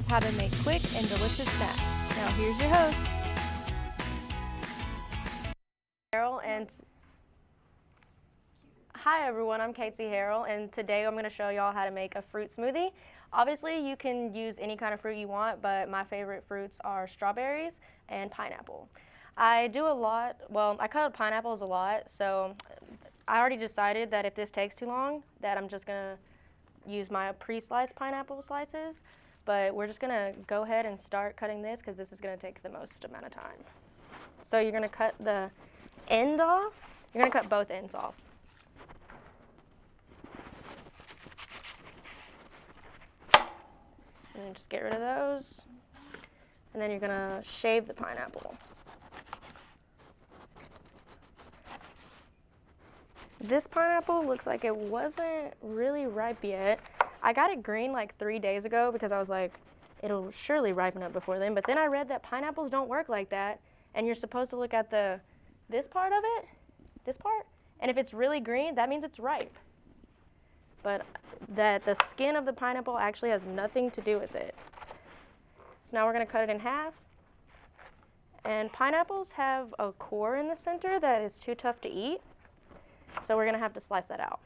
how to make quick and delicious snacks. Now here's your host, Harrell, and hi everyone, I'm Katecey Harrell, and today I'm going to show y'all how to make a fruit smoothie. Obviously you can use any kind of fruit you want, but my favorite fruits are strawberries and pineapple. I do a lot, well, I cut up pineapples a lot, so I already decided that if this takes too long, that I'm just going to use my pre-sliced pineapple slices, but we're just going to go ahead and start cutting this because this is going to take the most amount of time. So you're going to cut the end off. You're going to cut both ends off. And just get rid of those. And then you're going to shave the pineapple. This pineapple looks like it wasn't really ripe yet. I got it green like 3 days ago because I was like, it'll surely ripen up before then. But then I read that pineapples don't work like that, and you're supposed to look at this part of it, this part, and if it's really green, that means it's ripe. But that the skin of the pineapple actually has nothing to do with it. So now we're going to cut it in half. And pineapples have a core in the center that is too tough to eat. So we're going to have to slice that out.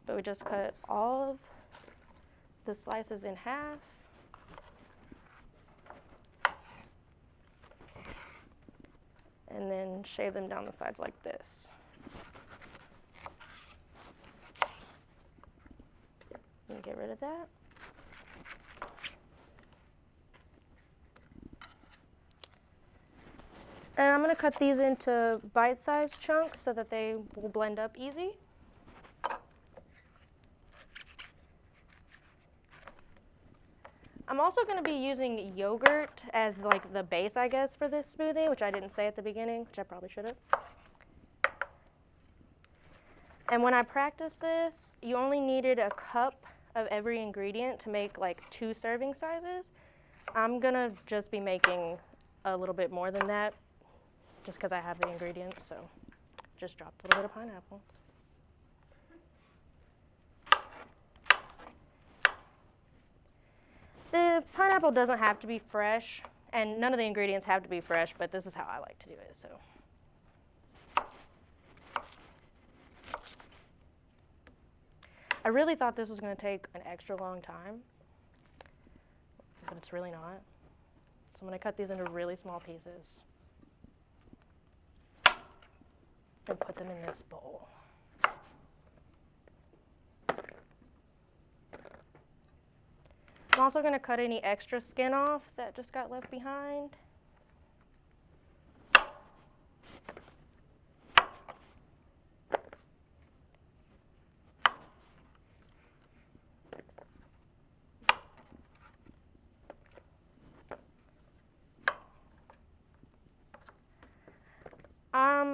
But we just cut all of the slices in half. And then shave them down the sides like this. And get rid of that. And I'm going to cut these into bite-sized chunks so that they will blend up easy. I'm also going to be using yogurt as like the base, I guess, for this smoothie, which I didn't say at the beginning, which I probably should have. And when I practiced this, you only needed a cup of every ingredient to make like 2 serving sizes. I'm going to just be making a little bit more than that, just because I have the ingredients, so just dropped a little bit of pineapple. The pineapple doesn't have to be fresh, and none of the ingredients have to be fresh, but this is how I like to do it, so. I really thought this was going to take an extra long time, but it's really not. So I'm going to cut these into really small pieces and put them in this bowl. I'm also going to cut any extra skin off that just got left behind.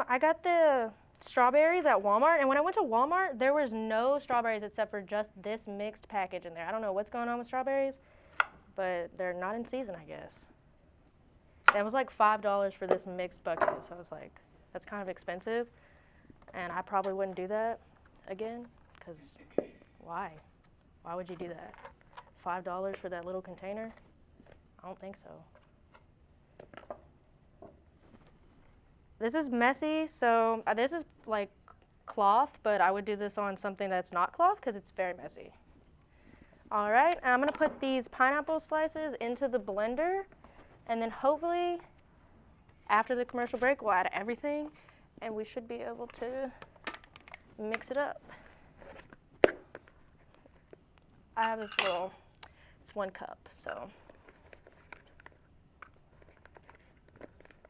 I got the strawberries at Walmart, and when I went to Walmart, there was no strawberries except for just this mixed package in there. I don't know what's going on with strawberries, but they're not in season, I guess. That was like $5 for this mixed bucket, so I was like, that's kind of expensive, and I probably wouldn't do that again, because why? Why would you do that? $5 for that little container? I don't think so. This is messy, so this is like cloth, but I would do this on something that's not cloth because it's very messy. All right, and I'm going to put these pineapple slices into the blender, and then hopefully after the commercial break we'll add everything, and we should be able to mix it up. I have this little, it's 1 cup, so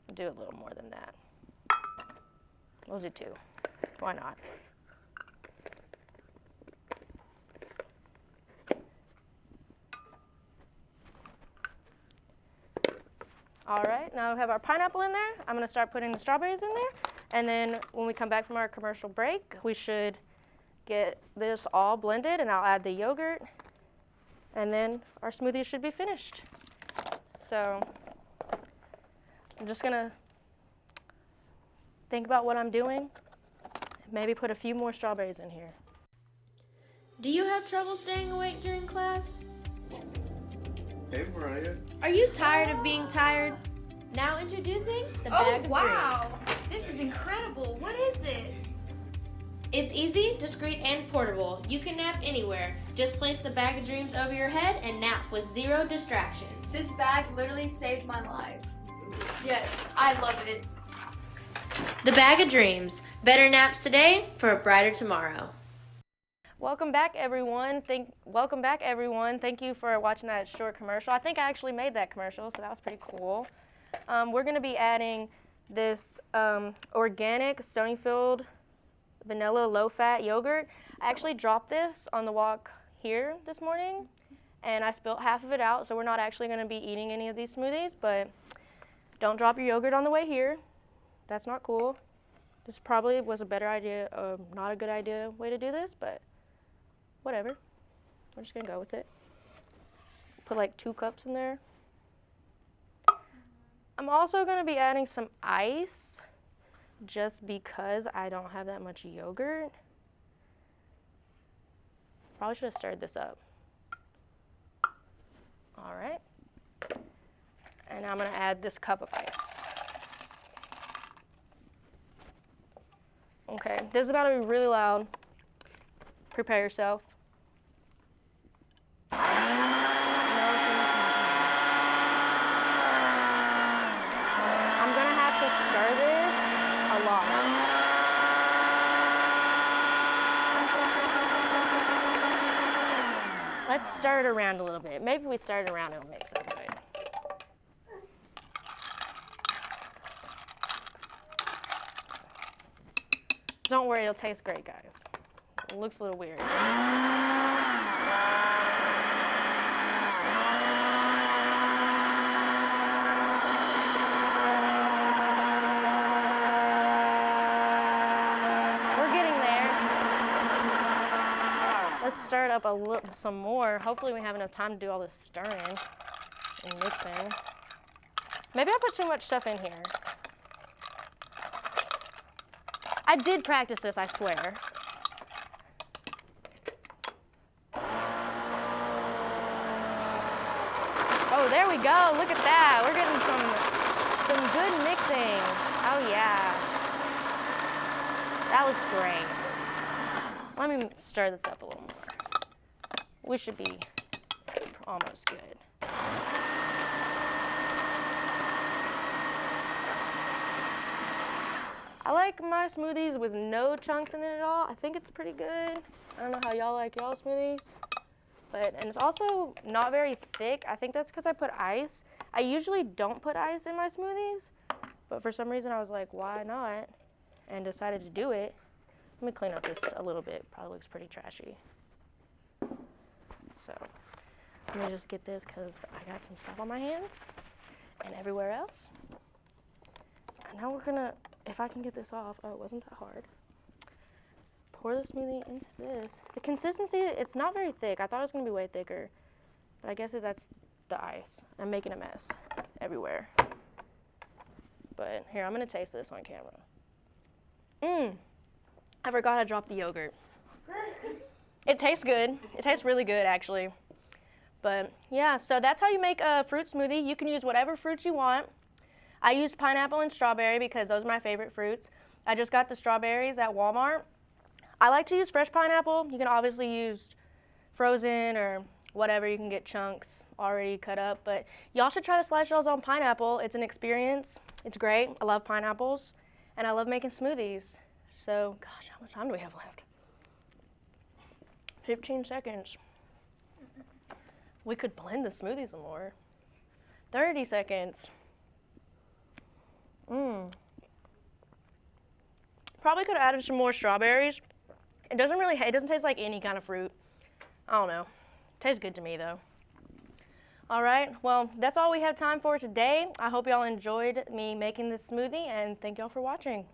I'll do a little more than that. We'll do 2. Why not? All right, now we have our pineapple in there. I'm going to start putting the strawberries in there. And then when we come back from our commercial break, we should get this all blended, and I'll add the yogurt. And then our smoothie should be finished. So I'm just going to think about what I'm doing, maybe put a few more strawberries in here. do you have trouble staying awake during class? Hey, Mariah. Are you tired of being tired? Now introducing the bag of dreams. This is incredible. What is it? It's easy, discreet, and portable. You can nap anywhere. Just place the bag of dreams over your head and nap with 0 distractions. This bag literally saved my life. Yes, I love it. The bag of dreams. Better naps today for a brighter tomorrow. Welcome back, everyone. Thank you for watching that short commercial. I think I actually made that commercial, so that was pretty cool. We're going to be adding this organic Stonyfield vanilla low-fat yogurt. I actually dropped this on the walk here this morning, and I spilt half of it out, so we're not actually going to be eating any of these smoothies, but don't drop your yogurt on the way here. That's not cool. This probably was a better idea, not a good idea way to do this, but whatever. We're just gonna go with it. Put like 2 cups in there. I'm also gonna be adding some ice just because I don't have that much yogurt. Probably should have stirred this up. All right. And I'm gonna add this cup of ice. Okay, this is about to be really loud. Prepare yourself. I'm gonna have to stir this a lot. Let's stir it around a little bit. Maybe we stir it around, it'll mix it good. Don't worry, it'll taste great, guys. It looks a little weird. Stir it up some more. Hopefully we have enough time to do all this stirring and mixing. Maybe I put too much stuff in here. I did practice this, I swear. Oh, there we go. Look at that. We're getting some good mixing. Oh yeah. That looks great. Let me stir this up a little more. We should be almost good. I like my smoothies with no chunks in it at all. I think it's pretty good. I don't know how y'all like y'all smoothies. And it's also not very thick. I think that's because I put ice. I usually don't put ice in my smoothies, but for some reason I was like, why not? And decided to do it. Let me clean up this a little bit. Probably looks pretty trashy. So let me just get this because I got some stuff on my hands and everywhere else. And now we're gonna, if I can get this off, oh, it wasn't that hard. Pour the smoothie into this. The consistency, it's not very thick. I thought it was gonna be way thicker, but I guess that's the ice. I'm making a mess everywhere. But here, I'm gonna taste this on camera. I forgot I dropped the yogurt. It tastes good. It tastes really good, actually. But yeah, so that's how you make a fruit smoothie. You can use whatever fruits you want. I use pineapple and strawberry because those are my favorite fruits. I just got the strawberries at Walmart. I like to use fresh pineapple. You can obviously use frozen or whatever. You can get chunks already cut up. But y'all should try to slice y'all's own pineapple. It's an experience. It's great. I love pineapples. And I love making smoothies. So, gosh, how much time do we have left? 15 seconds. We could blend the smoothie some more. 30 seconds. Probably could have added some more strawberries. It doesn't taste like any kind of fruit. I don't know. Tastes good to me though. All right, well, that's all we have time for today. I hope y'all enjoyed me making this smoothie and thank y'all for watching.